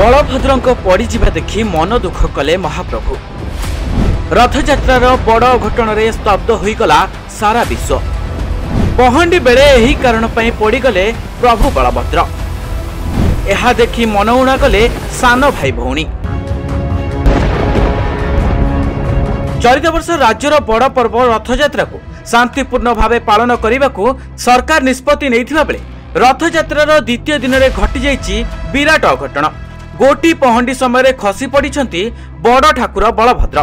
बलभद्रଙ୍କ पड़िजिबा देखि मन दुख कले महाप्रभु। रथयात्रार बड़ घटन स्तब्ध होईगला सारा विश्व। पहंडी बेले एही कारण पई पड़ीगले प्रभु बलभद्र। एहा देखि मनउणा कले सान भाई भौणी। चलित वर्ष राज्यर बड़ पर्व रथयात्रा को शांतिपूर्ण भावे पालन करने को सरकार निष्पत्ति नैथिबा बेले रथयात्रार द्वितीय दिन में घटी जाइछि विराट अघटन। गोटी पहंडी समय खसी पड़िछंती बड़ ठाकुर बलभद्र।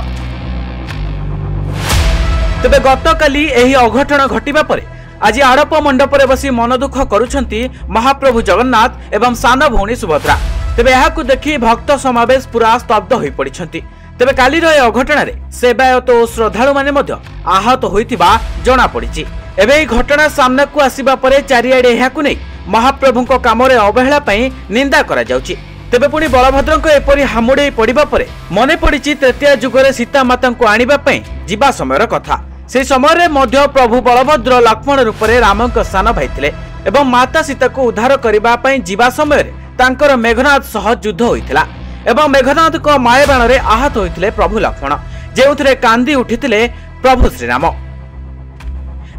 तेबे गतकाली एही अघटन घटिबा परे आज आड़प मंडप रे बसी मन दुख करुछंती महाप्रभु जगन्नाथ एवं सान भौणी सुभद्रा। तेबे एहाकु देखि भक्त समावेश पूरा स्तब्ध होई पड़िछंती। तेबे कालीर ए अघटन रे सेवायत और श्रद्धालु माने मध्य आहत होइतिबा जणा पड़िछि। एबे एही घटना सामना को आसीबा परे चारिआडे एहाकु नै महाप्रभुଙ୍କ कामरे अवहेला पई निंदा करा जाउछि। तेबे पुणी बलभद्रଙ୍କ एपरि हामुडे पड़िबा परे मने पड़िछि तृतीय जुगरे सीता माता को आनिबा पई जिबा समयर कथा। से समय मध्य प्रभु बलभद्र लक्ष्मण रूप में रामक सान भाई थिले एवं माता सीता को उद्धार करबा पई जिबा समय तांकर मेघनाथ सह युद्ध होइथिला एवं मेघनाथ को माय बाण रे आहत होइथिले प्रभु लक्ष्मण, जेउथिरे कांदी उठिथिले प्रभु श्रीराम।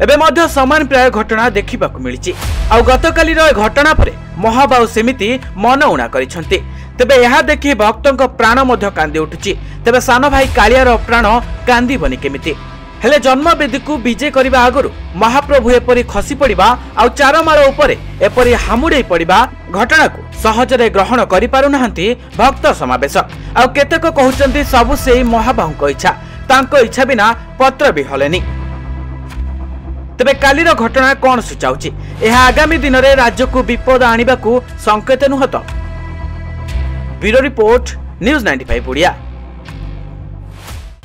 एबे मध्य समान प्राय घटना देखिबाकु मिलिछि। आ गतकालीर घटना परे महाबाहु सेमिति मन उणा करिसंती। तेबे यहा देखि भक्तक प्राण मध्य कांदी उठुछि। तेबे सान भाई कालियार प्राण कांदी बनी केमिति हेले जन्मवेदी को विजय करने आगु महाप्रभु एपरी खसी पड़ा आ चारमार उपरे एपरी हामुड़े पड़ा घटना को सहजरे ग्रहण करि पारु नाहंती भक्त समावेश। आ केतेक कहउचंती सबु सेही महाबाहुଙ୍କ इच्छा, तांको इच्छा बिना पत्र भी हलेनी। तेबे कालीर घटना कौन सूचाउछि? एहा आगामी दिन में राज्य को विपद आनिबा को संकेत नुह तो? Bureau report, news 95 Odia.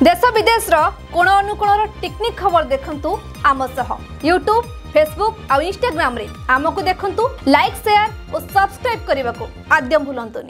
देश विदेश कोण अनुकोण टेक्निक खबर देखंतु आम सह यूट्यूब, फेसबुक और इंस्टाग्राम रे आमको देखंतु। लाइक, शेयर और सब्सक्राइब करने को आद्यम भूलंतुनी।